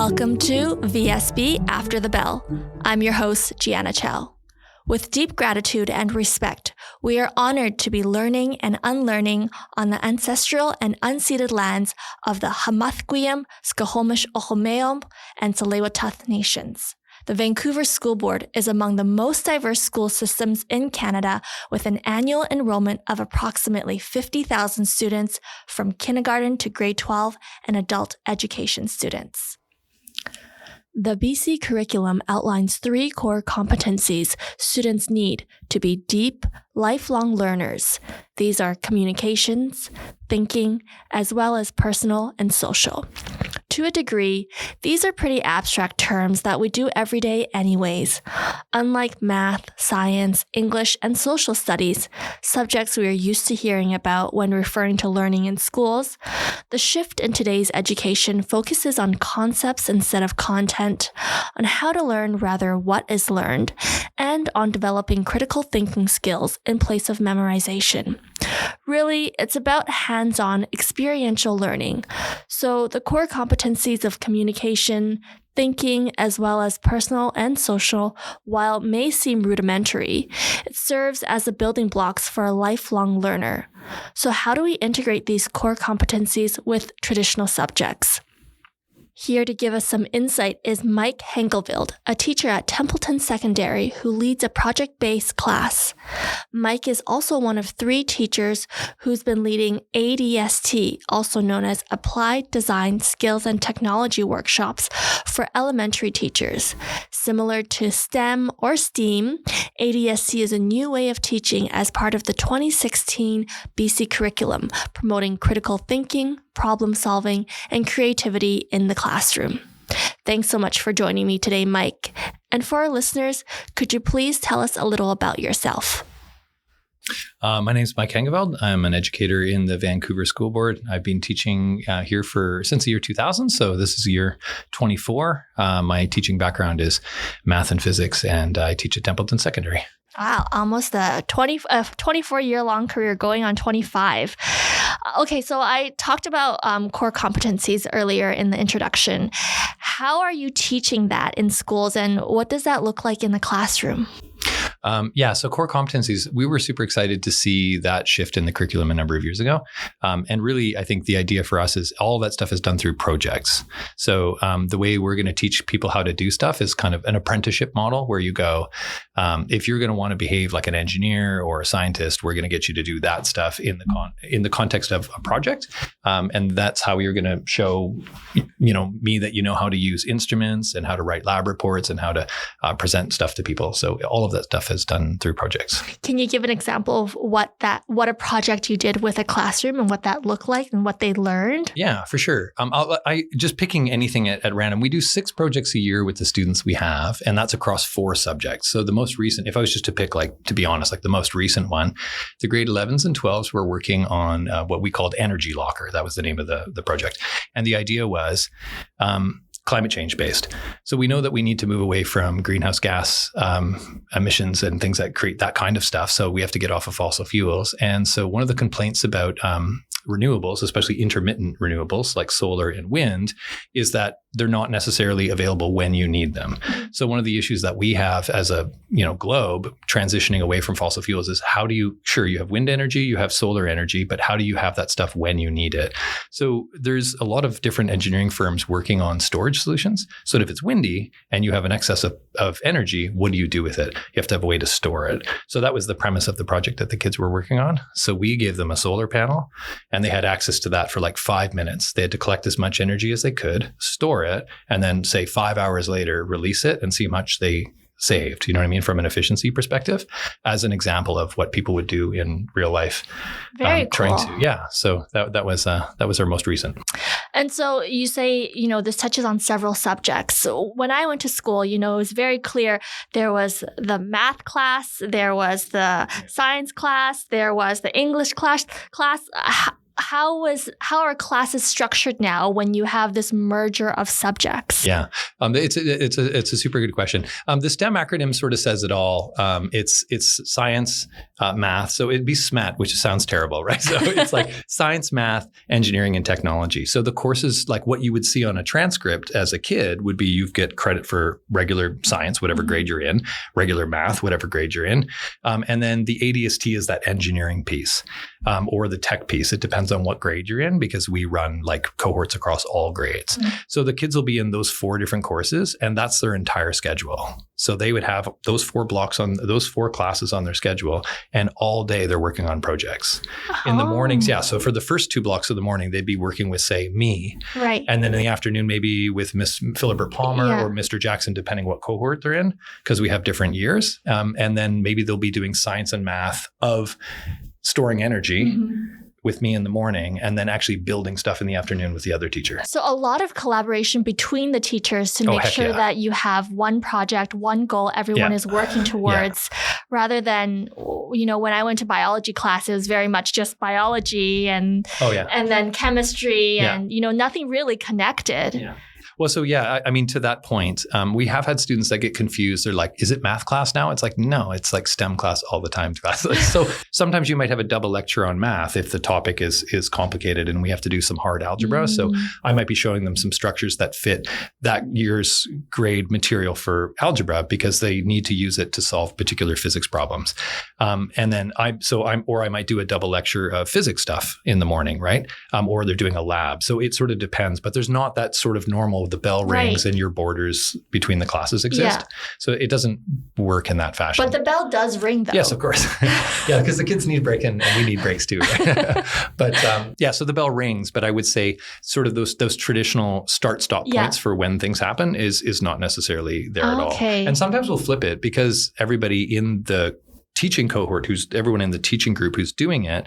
Welcome to VSB After the Bell. I'm your host, Gianna Chell. With deep gratitude and respect, we are honored to be learning and unlearning on the ancestral and unceded lands of the Hamathquiam, Skohomish Ohomeom, and Tsleil-Waututh nations. The Vancouver School Board is among the most diverse school systems in Canada, with an annual enrollment of approximately 50,000 students from kindergarten to grade 12 and adult education students. The BC curriculum outlines 3 core competencies students need to be deep, lifelong learners. These are communications, thinking, as well as personal and social. To a degree, these are pretty abstract terms that we do every day anyways. Unlike math, science, English, and social studies, subjects we are used to hearing about when referring to learning in schools, the shift in today's education focuses on concepts instead of content, on how to learn rather what is learned, and on developing critical thinking skills in place of memorization. Really, it's about hands-on experiential learning. So the core competencies of communication, thinking, as well as personal and social, while may seem rudimentary, it serves as the building blocks for a lifelong learner. So how do we integrate these core competencies with traditional subjects? Here to give us some insight is Mike Hengeveld, a teacher at Templeton Secondary who leads a project-based class. Mike is also one of 3 teachers who's been leading ADST, also known as Applied Design Skills and Technology workshops for elementary teachers. Similar to STEM or STEAM, ADST is a new way of teaching as part of the 2016 BC curriculum, promoting critical thinking, problem solving, and creativity in the classroom. Thanks so much for joining me today, Mike. And for our listeners, could you please tell us a little about yourself? My name is Mike Hengeveld. I'm an educator in the Vancouver School Board. I've been teaching here since the year 2000, so this is year 24. My teaching background is math and physics, and I teach at Templeton Secondary. Wow, almost a 24-year-long career going on 25. Okay, so I talked about core competencies earlier in the introduction. How are you teaching that in schools, and what does that look like in the classroom? So core competencies, we were super excited to see that shift in the curriculum a number of years ago. And really, I think the idea for us is all that stuff is done through projects. So the way we're going to teach people how to do stuff is kind of an apprenticeship model where you go, if you're going to want to behave like an engineer or a scientist, we're going to get you to do that stuff in the context of a project. And that's how you're going to show, me that you know how to use instruments and how to write lab reports and how to present stuff to people. So all of that stuff is done through projects. Can you give an example of what a project you did with a classroom and what that looked like and what they learned? Yeah, for sure. I just picking anything at random. We do 6 projects a year with the students we have, and that's across 4 subjects. So the most recent, if I was just to pick, to be honest, the most recent one, the grade 11s and 12s were working on what we called Energy Locker. That was the name of the project. And the idea was climate change based. So we know that we need to move away from greenhouse gas emissions and things that create that kind of stuff. So we have to get off of fossil fuels. And so one of the complaints about renewables, especially intermittent renewables like solar and wind, is that they're not necessarily available when you need them. So one of the issues that we have as a globe transitioning away from fossil fuels is you have wind energy, you have solar energy, but how do you have that stuff when you need it? So there's a lot of different engineering firms working on storage solutions. So if it's windy and you have an excess of energy, what do you do with it? You have to have a way to store it. So that was the premise of the project that the kids were working on. So we gave them a solar panel and they had access to that for 5 minutes. They had to collect as much energy as they could, store it, and then say 5 hours later, release it and see how much they saved, you know what I mean, from an efficiency perspective, as an example of what people would do in real life. Very cool. So that was our most recent. And so you say, this touches on several subjects. So when I went to school, it was very clear there was the math class, there was the science class, there was the English class. how are classes structured now when you have this merger of subjects? Yeah, it's a super good question. The STEM acronym sort of says it all. It's science, math. So it'd be SMAT, which sounds terrible, right? So it's like science, math, engineering, and technology. So the courses, like what you would see on a transcript as a kid, would be you get credit for regular science, whatever grade you're in, regular math, whatever grade you're in, and then the ADST is that engineering piece or the tech piece. It depends on what grade you're in because we run like cohorts across all grades. So the kids will be in those 4 different courses, and that's their entire schedule. So they would have those 4 classes on their schedule, and all day they're working on projects. In the mornings, so for the first 2 blocks of the morning, they'd be working with, say, me. Right. And then in the afternoon, maybe with Miss Philibert Palmer or Mr. Jackson, depending what cohort they're in, because we have different years. And then maybe they'll be doing science and math of storing energy with me in the morning, and then actually building stuff in the afternoon with the other teacher. So a lot of collaboration between the teachers to make sure that you have one project, one goal everyone is working towards, rather than, when I went to biology class, it was very much just biology and then chemistry and, nothing really connected. Yeah. Well, so I mean, to that point, we have had students that get confused. They're like, is it math class now? It's like, no, it's like STEM class all the time class. So sometimes you might have a double lecture on math if the topic is complicated and we have to do some hard algebra. So I might be showing them some structures that fit that year's grade material for algebra because they need to use it to solve particular physics problems. And then I might do a double lecture of physics stuff in the morning, right? Or they're doing a lab. So it sort of depends, but there's not that sort of normal, the bell rings and your borders between the classes exist. Yeah. So it doesn't work in that fashion. But the bell does ring though. Yes, of course. Because the kids need break and we need breaks too. Right? But so the bell rings, but I would say sort of those traditional start-stop points for when things happen is not necessarily there at all. And sometimes we'll flip it because everybody in the teaching cohort, everyone in the teaching group who's doing it,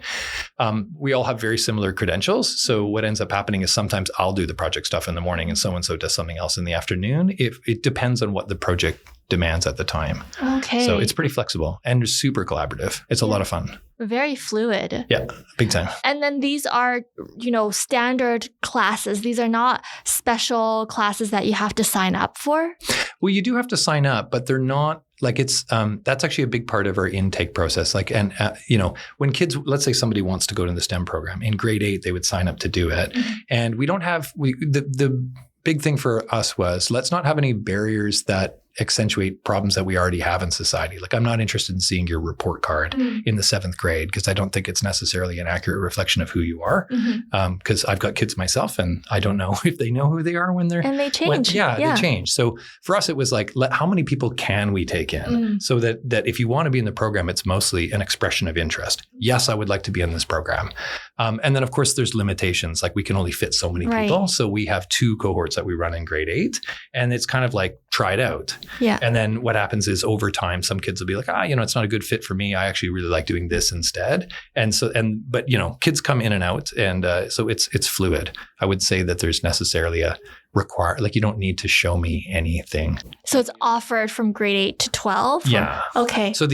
we all have very similar credentials. So what ends up happening is sometimes I'll do the project stuff in the morning and so-and-so does something else in the afternoon. It depends on what the project demands at the time. Okay. So it's pretty flexible and super collaborative. It's a lot of fun. Very fluid. Yeah, big time. And then these are, standard classes. These are not special classes that you have to sign up for. Well, you do have to sign up, but they're not like it's, that's actually a big part of our intake process. Like, and, when kids, let's say somebody wants to go to the STEM program in grade 8, they would sign up to do it. And we don't have, the big thing for us was let's not have any barriers that accentuate problems that we already have in society. Like, I'm not interested in seeing your report card in the 7th grade because I don't think it's necessarily an accurate reflection of who you are. Because I've got kids myself and I don't know if they know who they are when they're... And they change. They change. So for us, it was like, how many people can we take in? So that if you want to be in the program, it's mostly an expression of interest. Yes, I would like to be in this program. And then, of course, there's limitations. Like, we can only fit so many people. So we have 2 cohorts that we run in grade 8. And it's kind of like, try it out. Yeah. And then what happens is over time, some kids will be like, it's not a good fit for me. I actually really like doing this instead. But kids come in and out. And so it's fluid. I would say that there's necessarily you don't need to show me anything. So it's offered from grade 8 to 12? Yeah. Okay. So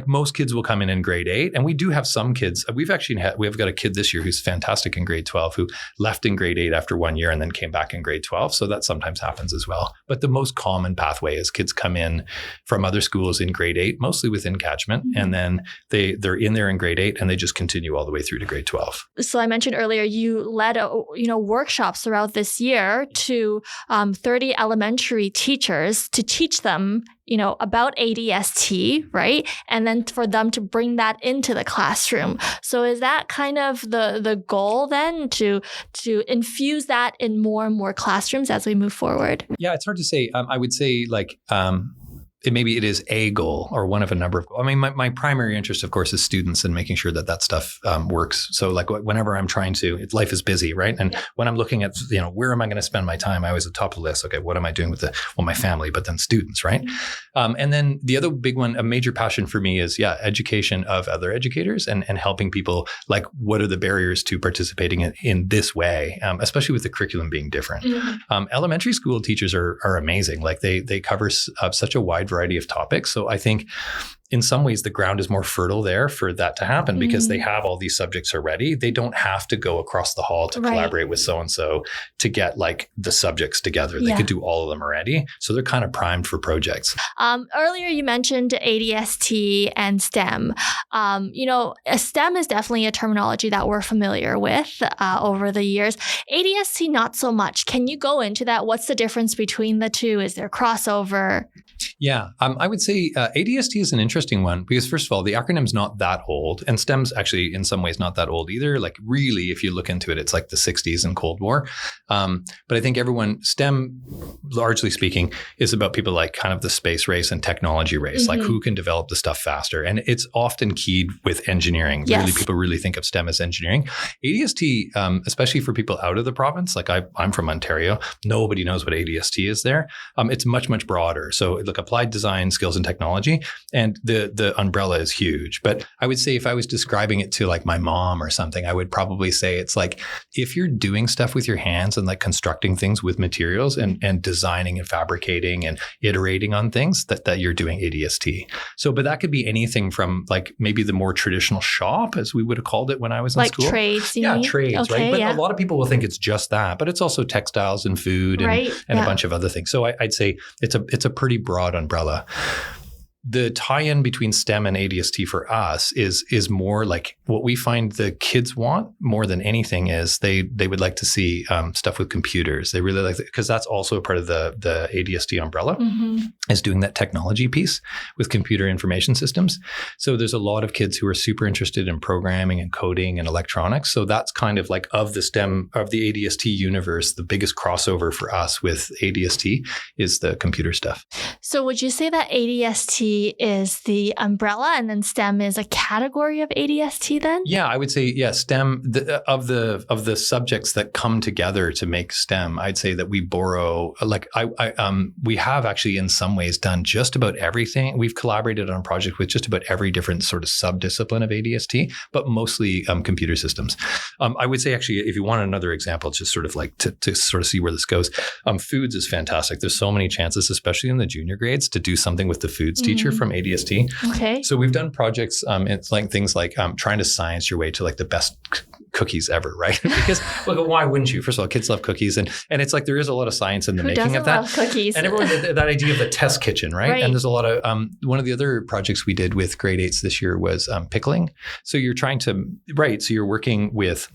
most kids will come in grade 8, and we do have some kids. We've got a kid this year who's fantastic in grade 12 who left in grade 8 after 1 year and then came back in grade 12. So that sometimes happens as well. But the most common pathway is kids come in from other schools in grade 8, mostly within catchment, and then they're in there in grade 8 and they just continue all the way through to grade 12. So I mentioned earlier you led workshops throughout this year to 30 elementary teachers to teach them, about ADST, right? And then for them to bring that into the classroom. So is that kind of the goal then to infuse that in more and more classrooms as we move forward? Yeah, it's hard to say. I would say maybe it is a goal or one of a number of goals. I mean, my primary interest, of course, is students and making sure that stuff works. So like whenever I'm trying to, life is busy, right? And when I'm looking at, where am I going to spend my time? I always at the top of the list. Okay, what am I doing with my family, but then students, right? And then the other big one, a major passion for me is, education of other educators and helping people, like, what are the barriers to participating in this way, especially with the curriculum being different. Elementary school teachers are amazing. Like they cover such a wide variety of topics. So I think in some ways, the ground is more fertile there for that to happen because they have all these subjects already. They don't have to go across the hall to collaborate with so-and-so to get like the subjects together. They could do all of them already. So they're kind of primed for projects. Earlier, you mentioned ADST and STEM. STEM is definitely a terminology that we're familiar with over the years. ADST, not so much. Can you go into that? What's the difference between the two? Is there crossover? Yeah, I would say ADST is an interesting one because, first of all, the acronym's not that old, and STEM's actually in some ways not that old either. Like really, if you look into it, it's like the 60s and Cold War. But I think STEM, largely speaking, is about people like kind of the space race and technology race, like who can develop the stuff faster. And it's often keyed with engineering. Yes. Really, people really think of STEM as engineering. ADST, especially for people out of the province, like I'm from Ontario, nobody knows what ADST is there. It's much, much broader. So like applied design, skills, and technology. And the umbrella is huge. But I would say if I was describing it to like my mom or something, I would probably say it's like if you're doing stuff with your hands and like constructing things with materials and designing and fabricating and iterating on things that you're doing ADST. So, but that could be anything from like maybe the more traditional shop, as we would have called it when I was in school. Like trades, Yeah, trades, right? But a lot of people will think it's just that, but it's also textiles and food and a bunch of other things. So I'd say it's a pretty broad umbrella. The tie-in between STEM and ADST for us is more like what we find the kids want more than anything is they would like to see stuff with computers. They really like it because that's also a part of the ADST umbrella is doing that technology piece with computer information systems. So there's a lot of kids who are super interested in programming and coding and electronics. So that's kind of like of the ADST universe, the biggest crossover for us with ADST is the computer stuff. So would you say that ADST is the umbrella and then STEM is a category of ADST then? Yeah, I would say, STEM, of the subjects that come together to make STEM, I'd say that we borrow, like we have actually in some ways done just about everything. We've collaborated on a project with just about every different sort of sub-discipline of ADST, but mostly computer systems. I would say actually, if you want another example, just sort of like to sort of see where this goes, foods is fantastic. There's so many chances, especially in the junior grades, to do something with the foods teacher from ADST. Okay. So we've done projects, it's like things like trying to science your way to like the best cookies ever, right? Because well, why wouldn't you? First of all, kids love cookies. And it's like there is a lot of science in the making of that. Who doesn't love cookies? And everyone, that idea of the test kitchen, right? And there's a lot of, one of the other projects we did with grade 8s this year was pickling. So you're trying to, so you're working with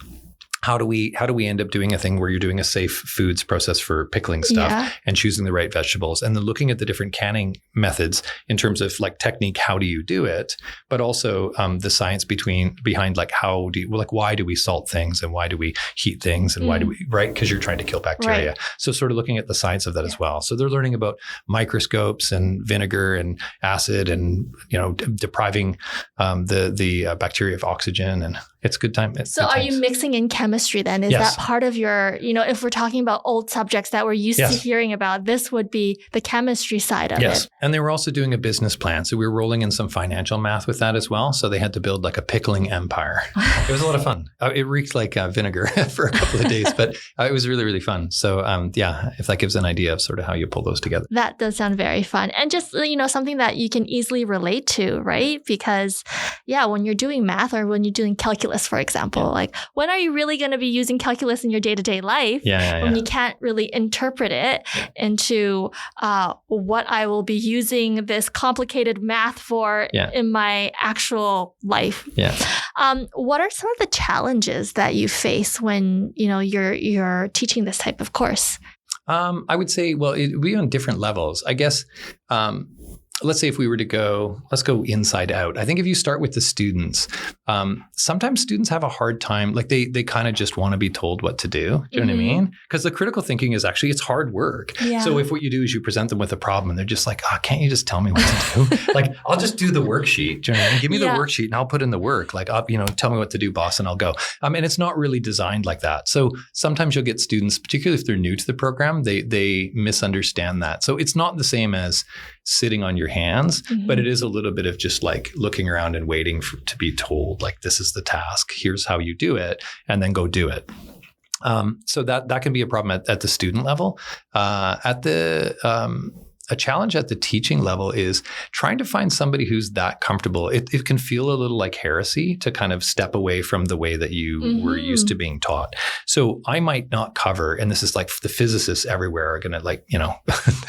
how do we end up doing a thing where you're doing a safe foods process for pickling stuff and choosing the right vegetables and then looking at the different canning methods in terms of like technique, how do you do it, but also the science behind like why do we salt things and why do we heat things and why do we, right? Because you're trying to kill bacteria. Right. So sort of looking at the science of that as well. So they're learning about microscopes and vinegar and acid and, depriving the bacteria of oxygen, and it's good time. So are you mixing in chemistry then? Is that part of your, if we're talking about old subjects that we're used to hearing about, this would be the chemistry side of it. And they were also doing a business plan. So we were rolling in some financial math with that as well. So they had to build like a pickling empire. It was a lot of fun. It reeked like vinegar for a couple of days, but it was really, really fun. So if that gives an idea of sort of how you pull those together. That does sound very fun. And just, something that you can easily relate to, right? Because when you're doing math or when you're doing calculus, for example, like when are you really going to be using calculus in your day-to-day life when you can't really interpret it into what I will be using this complicated math for in my actual life? What are some of the challenges that you face when you're teaching this type of course? I would say, well, it would be on different levels. I guess let's say if we were to let's go inside out. I think if you start with the students, sometimes students have a hard time, like they kind of just want to be told what to do. Do you know what I mean? Because the critical thinking is actually, it's hard work. Yeah. So if what you do is you present them with a problem and they're just like, can't you just tell me what to do? Like, I'll just do the worksheet. Do you know what I mean? Give me the worksheet and I'll put in the work. Like, tell me what to do, boss, and I'll go. And it's not really designed like that. So sometimes you'll get students, particularly if they're new to the program, they misunderstand that. So it's not the same as sitting on your hands, but it is a little bit of just like looking around and waiting to be told, like, this is the task, here's how you do it, and then go do it. So that can be a problem at the student level. At a challenge at the teaching level is trying to find somebody who's that comfortable. It can feel a little like heresy to kind of step away from the way that you were used to being taught. So I might not cover, and this is like the physicists everywhere are going to like,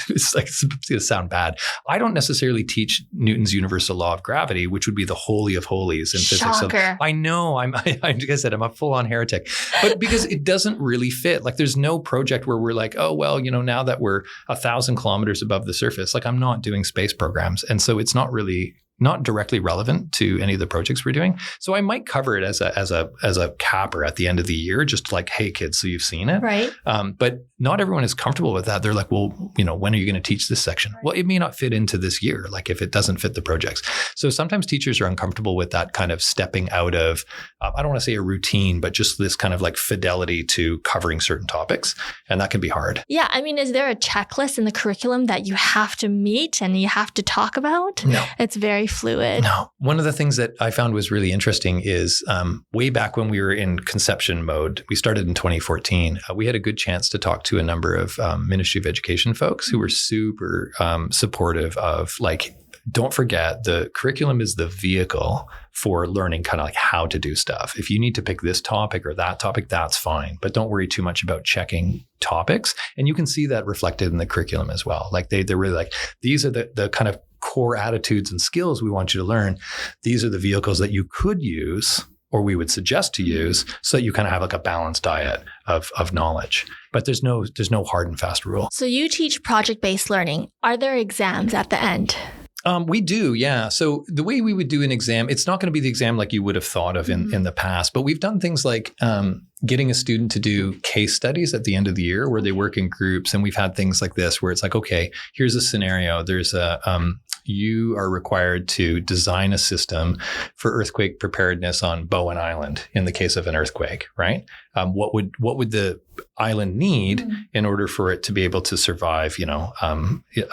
it's like, it's going to sound bad. I don't necessarily teach Newton's universal law of gravity, which would be the holy of holies in physics. So I know like I said, I'm a full-on heretic, but because it doesn't really fit. Like there's no project where we're like, oh, well, now that we're 1,000 kilometers above the surface, like I'm not doing space programs. And so it's not directly relevant to any of the projects we're doing. So I might cover it as a capper at the end of the year, just like, hey kids, so you've seen it. Right. But not everyone is comfortable with that. They're like, well, when are you going to teach this section? Right. Well, it may not fit into this year, like if it doesn't fit the projects. So sometimes teachers are uncomfortable with that kind of stepping out of, I don't want to say a routine, but just this kind of like fidelity to covering certain topics. And that can be hard. Yeah. I mean, is there a checklist in the curriculum that you have to meet and you have to talk about? No. It's very fluid. No. One of the things that I found was really interesting is way back when we were in conception mode, we started in 2014, we had a good chance to talk to a number of Ministry of Education folks who were super supportive of like, don't forget the curriculum is the vehicle for learning kind of like how to do stuff. If you need to pick this topic or that topic, that's fine. But don't worry too much about checking topics. And you can see that reflected in the curriculum as well. Like they're really like, these are the kind of core attitudes and skills we want you to learn. These are the vehicles that you could use or we would suggest to use so that you kind of have like a balanced diet of knowledge. But there's no hard and fast rule. So you teach project-based learning. Are there exams at the end? We do, yeah. So the way we would do an exam, it's not going to be the exam like you would have thought of in the past, but we've done things like getting a student to do case studies at the end of the year where they work in groups. And we've had things like this where it's like, okay, here's a scenario. There's you are required to design a system for earthquake preparedness on Bowen Island in the case of an earthquake, right? What would the island need in order for it to be able to survive,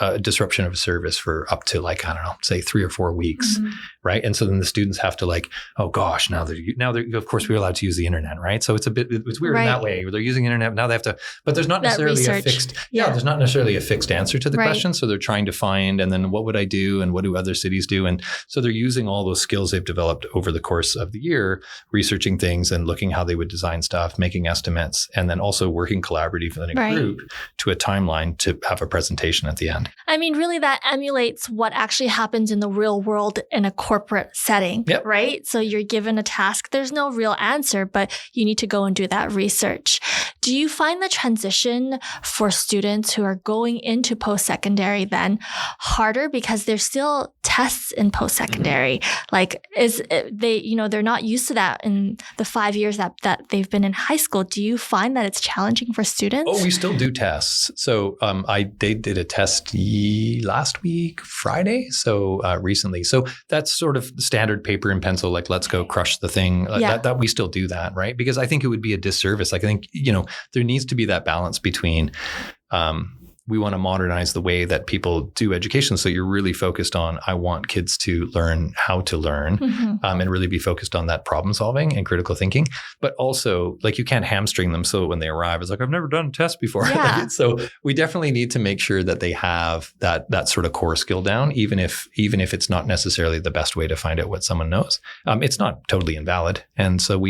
a disruption of service for up to like, I don't know, say 3 or 4 weeks, right? And so then the students have to like, oh gosh, now they're of course we're allowed to use the internet, right? So it's weird in that way. They're using internet now they have to, but there's not necessarily a fixed, there's not necessarily a fixed answer to the question. So they're trying to find, and then what would I do, and what do other cities do, and so they're using all those skills they've developed over the course of the year, researching things and looking how they would design stuff, making estimates, and then also working collaboratively in a group to a timeline to have a presentation at the end. I mean, really that emulates what actually happens in the real world in a corporate setting, right? So you're given a task. There's no real answer, but you need to go and do that research. Do you find the transition for students who are going into post-secondary then harder because there's still tests in post-secondary? Like they're not used to that in the 5 years that they've been in high school. Do you find that it's challenging for students? Oh, we still do tests. So they did a test last week, Friday. So recently. So that's sort of standard paper and pencil, like let's go crush the thing. That we still do that, right? Because I think it would be a disservice. Like I think, there needs to be that balance between we want to modernize the way that people do education. So you're really focused on, I want kids to learn how to learn and really be focused on that problem solving and critical thinking. But also like you can't hamstring them so when they arrive, it's like, I've never done a test before. Yeah. So we definitely need to make sure that they have that sort of core skill down, even if it's not necessarily the best way to find out what someone knows. It's not totally invalid. And so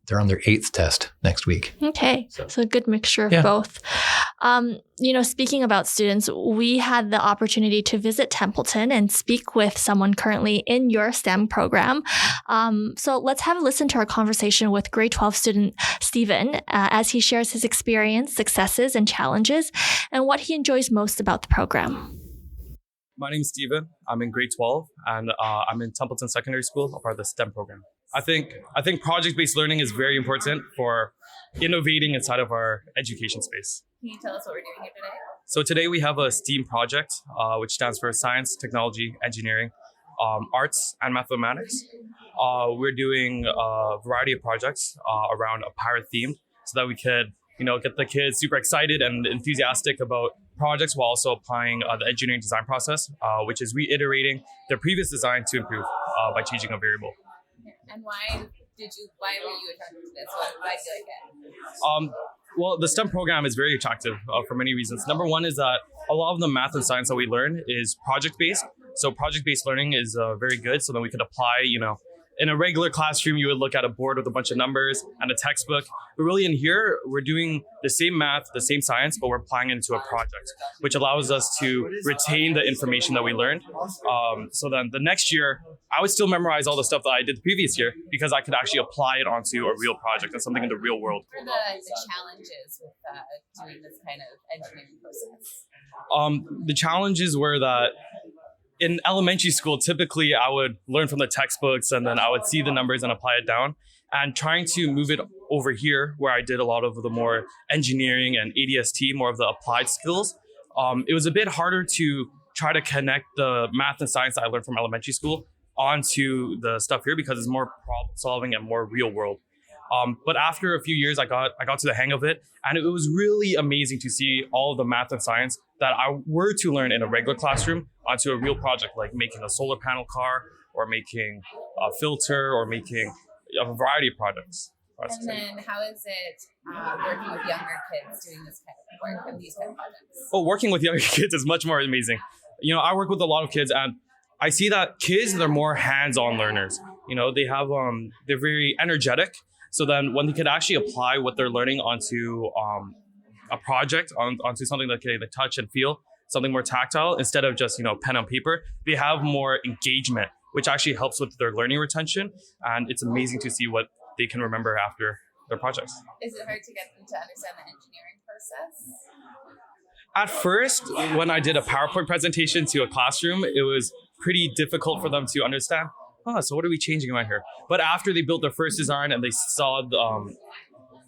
they're on their 8th test next week. Okay. So a good mixture of both. Speaking about students, we had the opportunity to visit Templeton and speak with someone currently in your STEM program. So let's have a listen to our conversation with grade 12 student Stephen as he shares his experience, successes, and challenges, and what he enjoys most about the program. My name is Stephen. I'm in grade 12 and I'm in Templeton Secondary School, a part of the STEM program. I think project-based learning is very important for innovating inside of our education space. Can you tell us what we're doing here today? So today we have a STEAM project, which stands for Science, Technology, Engineering, Arts, and Mathematics. We're doing a variety of projects around a pirate theme so that we could get the kids super excited and enthusiastic about projects while also applying the engineering design process, which is reiterating their previous design to improve by changing a variable. And why were you attracted to this? Why did you like it? Well, the STEM program is very attractive for many reasons. Number one is that a lot of the math and science that we learn is project-based. So project-based learning is very good. So then we could apply, in a regular classroom, you would look at a board with a bunch of numbers and a textbook. But really in here, we're doing the same math, the same science, but we're applying it into a project, which allows us to retain the information that we learned. So then the next year, I would still memorize all the stuff that I did the previous year because I could actually apply it onto a real project and something in the real world. What are the challenges with doing this kind of engineering process? The challenges were that in elementary school, typically I would learn from the textbooks and then I would see the numbers and apply it down. And trying to move it over here, where I did a lot of the more engineering and ADST, more of the applied skills, it was a bit harder to try to connect the math and science that I learned from elementary school onto the stuff here because it's more problem solving and more real world. But after a few years, I got to the hang of it, and it was really amazing to see all of the math and science that I were to learn in a regular classroom onto a real project, like making a solar panel car, or making a filter, or making a variety of projects. And then, how is it working with younger kids doing this kind of work and these kind of projects? Oh, working with younger kids is much more amazing. I work with a lot of kids, and I see that kids, they're more hands-on learners. They have they're very energetic. So then when they could actually apply what they're learning onto a project, onto something that they touch and feel, something more tactile, instead of just, pen on paper, they have more engagement, which actually helps with their learning retention. And it's amazing to see what they can remember after their projects. Is it hard to get them to understand the engineering process? At first, when I did a PowerPoint presentation to a classroom, it was pretty difficult for them to understand. So what are we changing around here? But after they built their first design and they saw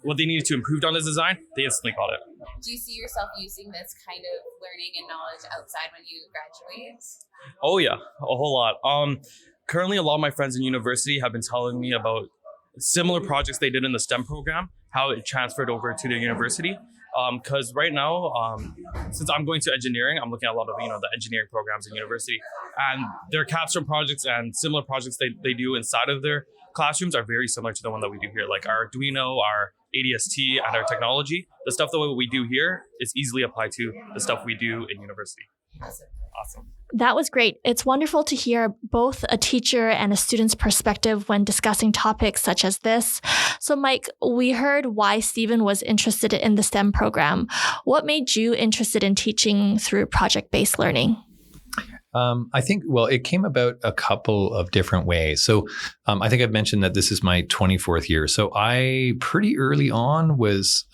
what they needed to improve on this design, they instantly got it. Do you see yourself using this kind of learning and knowledge outside when you graduate? Oh yeah, a whole lot. Currently, a lot of my friends in university have been telling me about similar projects they did in the STEM program, how it transferred over to their university. Because right now, since I'm going to engineering, I'm looking at a lot of the engineering programs in university, and their capstone projects and similar projects they do inside of their classrooms are very similar to the one that we do here. Like our Arduino, our ADST, and our technology. The stuff that we do here is easily applied to the stuff we do in university. Awesome. That was great. It's wonderful to hear both a teacher and a student's perspective when discussing topics such as this. So, Mike, we heard why Stephen was interested in the STEM program. What made you interested in teaching through project-based learning? I think, it came about a couple of different ways. So I think I've mentioned that this is my 24th year. So I pretty early on was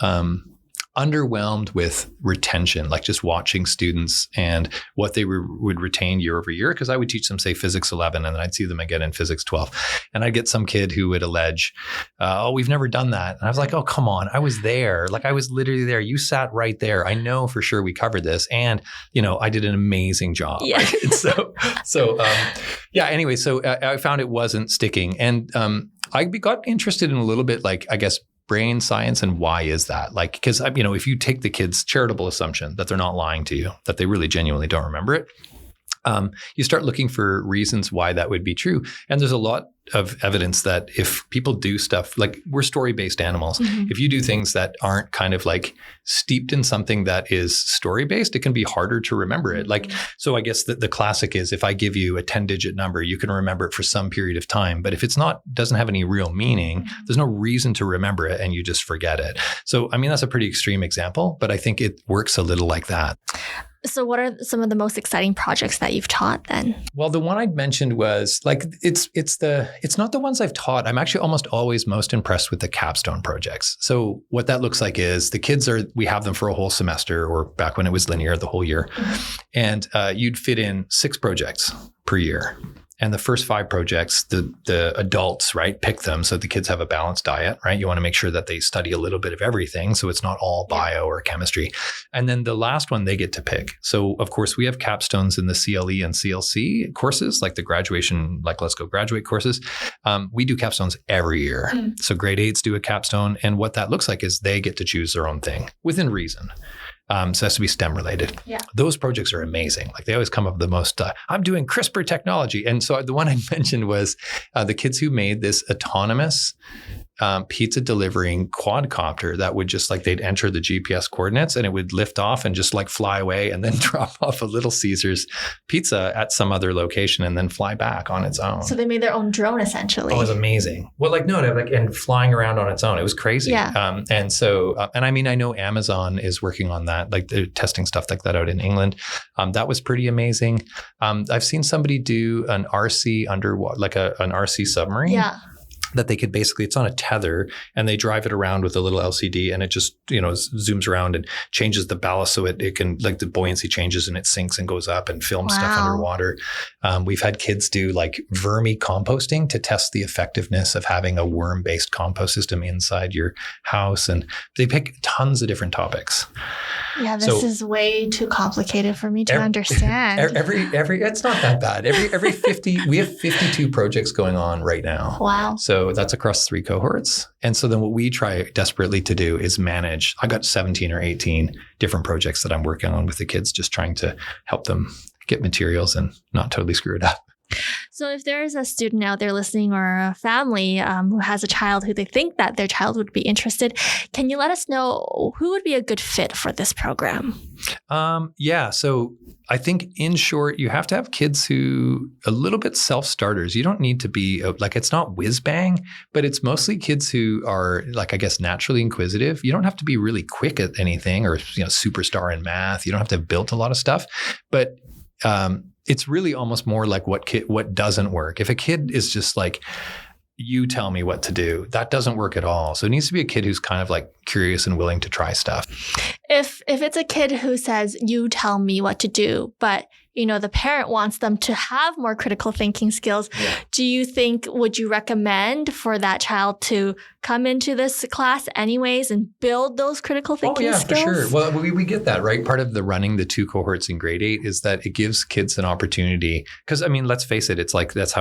underwhelmed with retention, like just watching students and what they would retain year over year. Because I would teach them, say, physics 11, and then I'd see them again in physics 12. And I'd get some kid who would allege, we've never done that. And I was like, oh, come on. I was there. Like, I was literally there. You sat right there. I know for sure we covered this. And, I did an amazing job. Yeah. Right? Anyway, so I found it wasn't sticking. And I got interested in a little bit, like, I guess, brain science. And why is that? Like, because, if you take the kid's charitable assumption that they're not lying to you, that they really genuinely don't remember it, you start looking for reasons why that would be true. And there's a lot of evidence that if people do stuff, like, we're story-based animals. Mm-hmm. If you do things that aren't kind of like steeped in something that is story-based, it can be harder to remember it. Like, so I guess the classic is, if I give you a 10-digit number, you can remember it for some period of time. But if it's doesn't have any real meaning, there's no reason to remember it, and you just forget it. So, that's a pretty extreme example, but I think it works a little like that. So what are some of the most exciting projects that you've taught then? Well, the one I'd mentioned was like, it's not the ones I've taught. I'm actually almost always most impressed with the capstone projects. So what that looks like is the kids we have them for a whole semester, or back when it was linear, the whole year. And you'd fit in 6 projects per year. And the first 5 projects, the adults, right, pick them so the kids have a balanced diet, right? You want to make sure that they study a little bit of everything, so it's not all bio or chemistry. And then the last one they get to pick. So, of course, we have capstones in the CLE and CLC courses, like the graduation, like Let's Go Graduate courses. We do capstones every year. So grade 8s do a capstone. And what that looks like is they get to choose their own thing within reason. So it has to be STEM related. Yeah. Those projects are amazing. Like, they always come up with the most, I'm doing CRISPR technology. And so the one I mentioned was the kids who made this autonomous pizza delivering quadcopter that would just like, they'd enter the GPS coordinates and it would lift off and just like fly away and then drop off a Little Caesars pizza at some other location and then fly back on its own. So they made their own drone essentially. Oh, it was amazing. Well, like, no, like, and flying around on its own. It was crazy. Yeah. And so, and I mean, I know Amazon is working on that, like they're testing stuff like that out in England. That was pretty amazing. I've seen somebody do an RC underwater, like an RC submarine. Yeah. That they could basically, it's on a tether and they drive it around with a little LCD and it just, zooms around and changes the ballast so it can, like the buoyancy changes and it sinks and goes up and films stuff underwater. We've had kids do like vermi composting to test the effectiveness of having a worm-based compost system inside your house. And they pick tons of different topics. Yeah, this is way too complicated for me to understand. Every it's not that bad. Every 50, we have 52 projects going on right now. Wow. So that's across 3 cohorts. And so then what we try desperately to do is manage. I got 17 or 18 different projects that I'm working on with the kids, just trying to help them get materials and not totally screw it up. So if there's a student out there listening or a family who has a child who they think that their child would be interested, can you let us know who would be a good fit for this program? So I think in short, you have to have kids who a little bit self-starters. You don't need to be like, it's not whiz bang, but it's mostly kids who are like, I guess, naturally inquisitive. You don't have to be really quick at anything or, superstar in math. You don't have to have built a lot of stuff, but it's really almost more like what doesn't work. If a kid is just like, you tell me what to do, that doesn't work at all. So it needs to be a kid who's kind of like curious and willing to try stuff. If it's a kid who says, you tell me what to do, but the parent wants them to have more critical thinking skills. Yeah. Do you think, would you recommend for that child to come into this class anyways and build those critical thinking skills? For sure. Well, we get that, right? Part of the running the 2 cohorts in grade 8 is that it gives kids an opportunity. Because, I mean, let's face it, it's like, this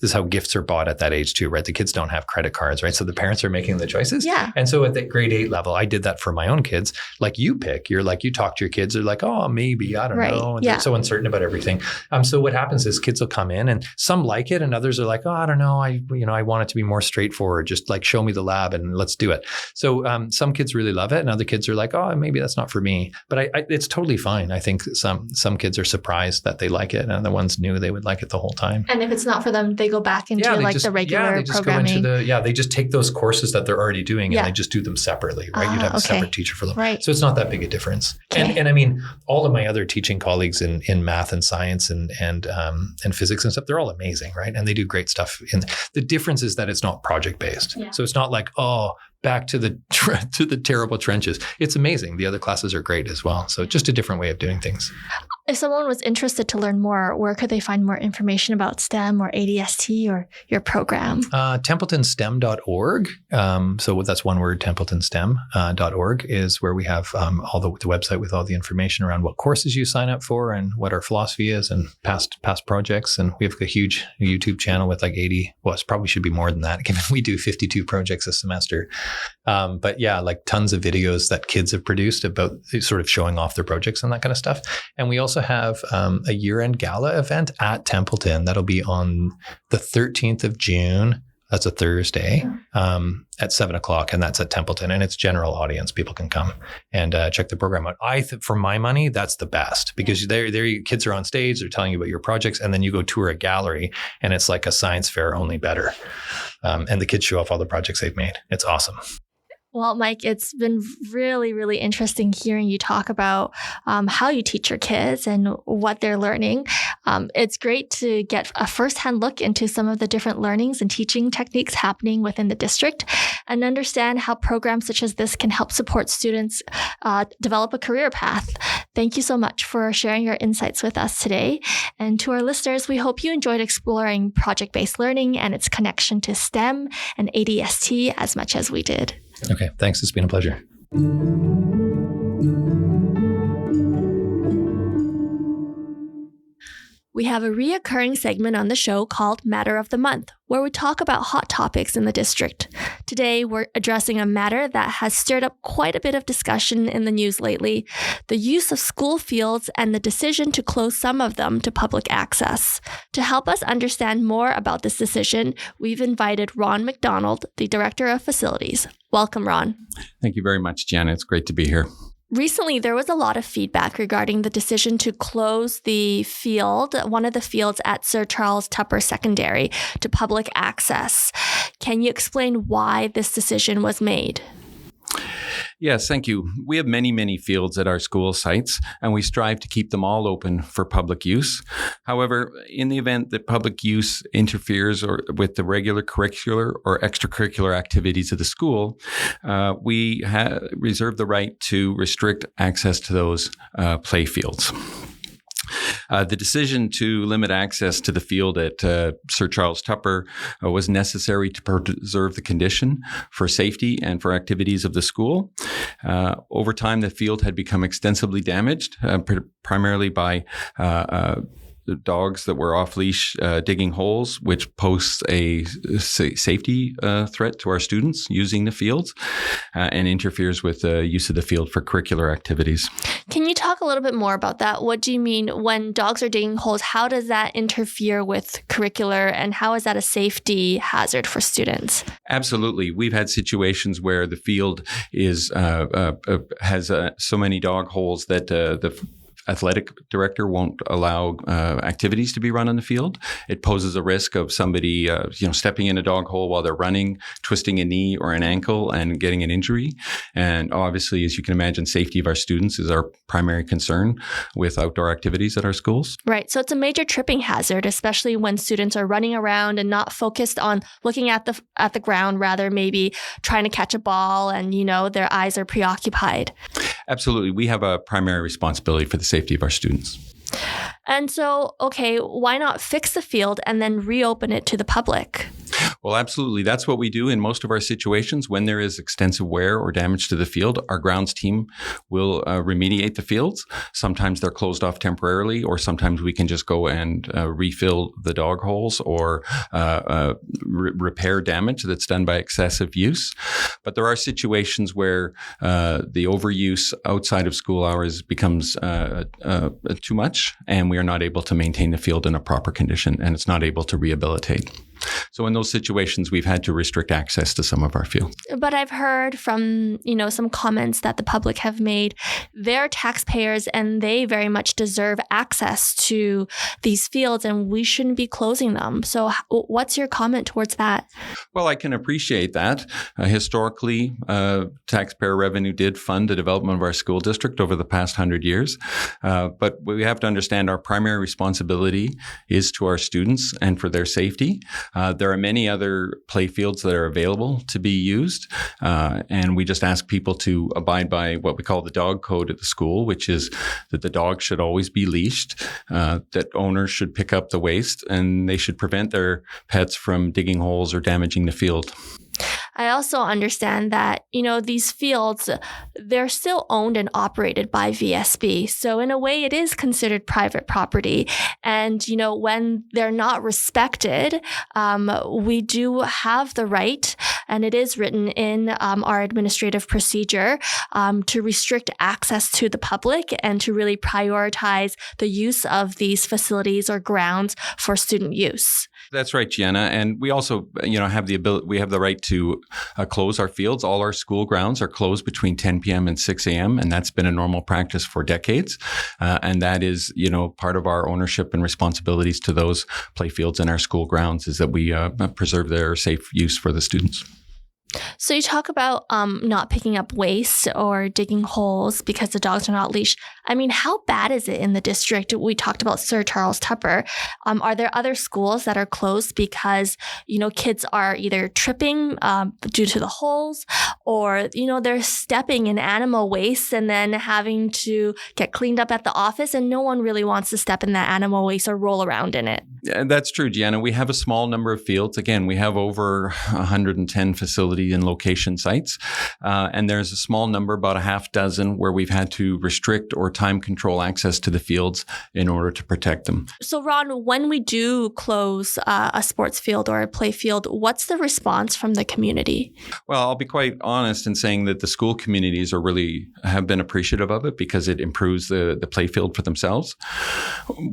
is how gifts are bought at that age too, right? The kids don't have credit cards, right? So the parents are making the choices. Yeah. And so at the grade 8 level, I did that for my own kids. Like you talk to your kids, they're like, oh, maybe, I don't know. And they're so uncertain about everything. So what happens is kids will come in and some like it and others are like, oh, I don't know. I want it to be more straightforward. Just like show me the lab and let's do it. So some kids really love it and other kids are like, oh, maybe that's not for me. But it's totally fine. I think some kids are surprised that they like it and the ones knew they would like it the whole time. And if it's not for them, they go back into the regular programming. They just take those courses that they're already doing and they just do them separately, right? You'd have a separate teacher for them. Right. So it's not that big a difference. Okay. And I mean, all of my other teaching colleagues in math and science and physics and stuff, they're all amazing, right? And they do great stuff. And the difference is that it's not project based. Yeah. So it's not like, oh, back to the terrible trenches. It's amazing. The other classes are great as well. So just a different way of doing things. If someone was interested to learn more, where could they find more information about STEM or ADST or your program? TempletonSTEM.org. So that's one word, TempletonSTEM.org is where we have all the website with all the information around what courses you sign up for and what our philosophy is and past projects. And we have a huge YouTube channel with like 80, well, it probably should be more than that, given we do 52 projects a semester. But yeah, like tons of videos that kids have produced about sort of showing off their projects and that kind of stuff. And we also have a year-end gala event at Templeton. That'll be on the 13th of June. That's a Thursday at 7:00. And that's at Templeton. And it's general audience. People can come and check the program out. For my money, that's the best because there kids are on stage. They're telling you about your projects. And then you go tour a gallery and it's like a science fair, only better. And the kids show off all the projects they've made. It's awesome. Well, Mike, it's been really, really interesting hearing you talk about how you teach your kids and what they're learning. It's great to get a firsthand look into some of the different learnings and teaching techniques happening within the district and understand how programs such as this can help support students develop a career path. Thank you so much for sharing your insights with us today. And to our listeners, we hope you enjoyed exploring project-based learning and its connection to STEM and ADST as much as we did. Okay, thanks. It's been a pleasure. We have a reoccurring segment on the show called Matter of the Month, where we talk about hot topics in the district. Today, we're addressing a matter that has stirred up quite a bit of discussion in the news lately: the use of school fields and the decision to close some of them to public access. To help us understand more about this decision, we've invited Ron McDonald, the Director of Facilities. Welcome, Ron. Thank you very much, Gianna. It's great to be here. Recently, there was a lot of feedback regarding the decision to close the field, one of the fields at Sir Charles Tupper Secondary, to public access. Can you explain why this decision was made? Yes, thank you. We have many, many fields at our school sites, and we strive to keep them all open for public use. However, in the event that public use interferes with the regular curricular or extracurricular activities of the school, we reserve the right to restrict access to those play fields. The decision to limit access to the field at Sir Charles Tupper was necessary to preserve the condition for safety and for activities of the school. Over time, the field had become extensively damaged, primarily by the dogs that were off leash digging holes, which pose a safety threat to our students using the fields and interferes with the use of the field for curricular activities. Can you talk a little bit more about that? What do you mean when dogs are digging holes? How does that interfere with curricular, and how is that a safety hazard for students? Absolutely. We've had situations where the field has so many dog holes that the athletic director won't allow activities to be run on the field. It poses a risk of somebody, stepping in a dog hole while they're running, twisting a knee or an ankle and getting an injury. And obviously, as you can imagine, safety of our students is our primary concern with outdoor activities at our schools. Right. So it's a major tripping hazard, especially when students are running around and not focused on looking at the ground, rather maybe trying to catch a ball and, their eyes are preoccupied. Absolutely. We have a primary responsibility for the safety of our students. And so, why not fix the field and then reopen it to the public? Well, absolutely. That's what we do in most of our situations. When there is extensive wear or damage to the field, our grounds team will remediate the fields. Sometimes they're closed off temporarily, or sometimes we can just go and refill the dog holes or repair damage that's done by excessive use. But there are situations where the overuse outside of school hours becomes too much, and we are not able to maintain the field in a proper condition, and it's not able to rehabilitate. So in those situations, we've had to restrict access to some of our fields. But I've heard from, some comments that the public have made. They're taxpayers and they very much deserve access to these fields, and we shouldn't be closing them. So what's your comment towards that? Well, I can appreciate that. Historically, taxpayer revenue did fund the development of our school district over the past 100 years. But we have to understand our primary responsibility is to our students and for their safety. There are many other play fields that are available to be used, and we just ask people to abide by what we call the dog code at the school, which is that the dog should always be leashed, that owners should pick up the waste, and they should prevent their pets from digging holes or damaging the field. I also understand that, these fields, they're still owned and operated by VSB. So in a way, it is considered private property. And, when they're not respected, we do have the right, and it is written in our administrative procedure, to restrict access to the public and to really prioritize the use of these facilities or grounds for student use. That's right, Gianna. And we also, have the right to close our fields. All our school grounds are closed between 10 p.m. and 6 a.m. And that's been a normal practice for decades. And that is, part of our ownership and responsibilities to those play fields in our school grounds is that we preserve their safe use for the students. So you talk about not picking up waste or digging holes because the dogs are not leashed. I mean, how bad is it in the district? We talked about Sir Charles Tupper. Are there other schools that are closed because, kids are either tripping due to the holes or, they're stepping in animal waste and then having to get cleaned up at the office, and no one really wants to step in that animal waste or roll around in it? Yeah, that's true, Gianna. We have a small number of fields. Again, we have over 110 facilities facility and location sites. And there's a small number, about a half dozen, where we've had to restrict or time control access to the fields in order to protect them. So Ron, when we do close a sports field or a play field, what's the response from the community? Well, I'll be quite honest in saying that the school communities have been appreciative of it because it improves the play field for themselves.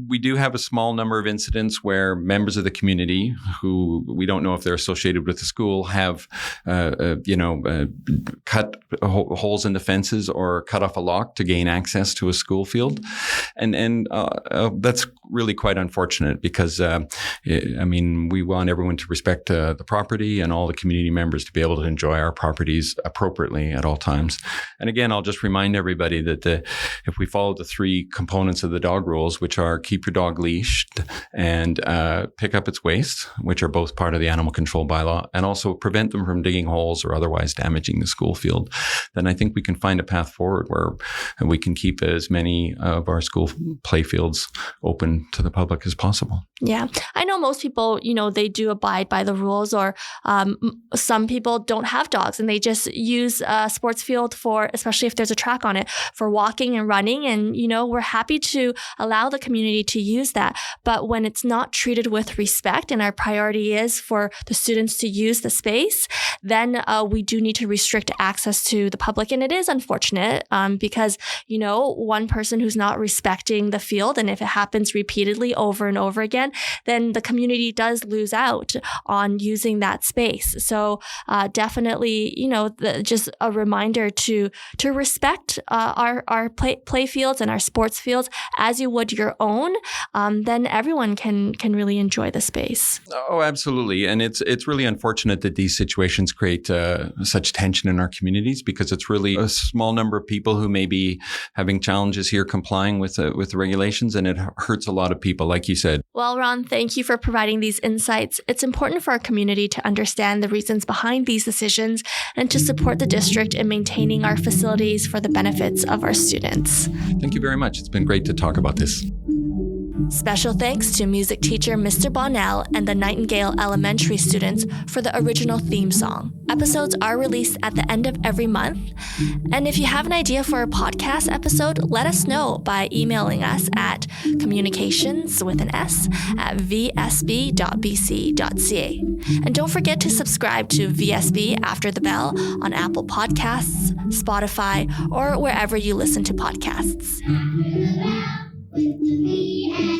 We do have a small number of incidents where members of the community, who we don't know if they're associated with the school, have cut holes in the fences or cut off a lock to gain access to a school field, and that's really quite unfortunate because we want everyone to respect the property and all the community members to be able to enjoy our properties appropriately at all times. And again, I'll just remind everybody that if we follow the 3 components of the dog rules, which are keep your dog leashed and pick up its waste, which are both part of the animal control bylaw, and also prevent them from digging holes or otherwise damaging the school field, then I think we can find a path forward where we can keep as many of our school play fields open to the public as possible. Yeah. I know most people, they do abide by the rules, or some people don't have dogs and they just use a sports field for, especially if there's a track on it, for walking and running. And, we're happy to allow the community to use that. But when it's not treated with respect and our priority is for the students to use the space, then we do need to restrict access to the public. And it is unfortunate because, one person who's not respecting the field, and if it happens repeatedly over and over again, then the community does lose out on using that space. So definitely, just a reminder to respect our play fields and our sports fields as you would your own. Then everyone can really enjoy the space. Oh, absolutely. And it's really unfortunate that these situations create such tension in our communities, because it's really a small number of people who may be having challenges here complying with the regulations, and it hurts a lot of people, like you said. Well, Ron, thank you for providing these insights. It's important for our community to understand the reasons behind these decisions and to support the district in maintaining our facilities for the benefits of our students. Thank you very much. It's been great to talk about this. Special thanks to music teacher Mr. Bonnell and the Nightingale Elementary students for the original theme song. Episodes are released at the end of every month. And if you have an idea for a podcast episode, let us know by emailing us at communications@vsb.bc.ca. And don't forget to subscribe to VSB After the Bell on Apple Podcasts, Spotify, or wherever you listen to podcasts. With the VSB.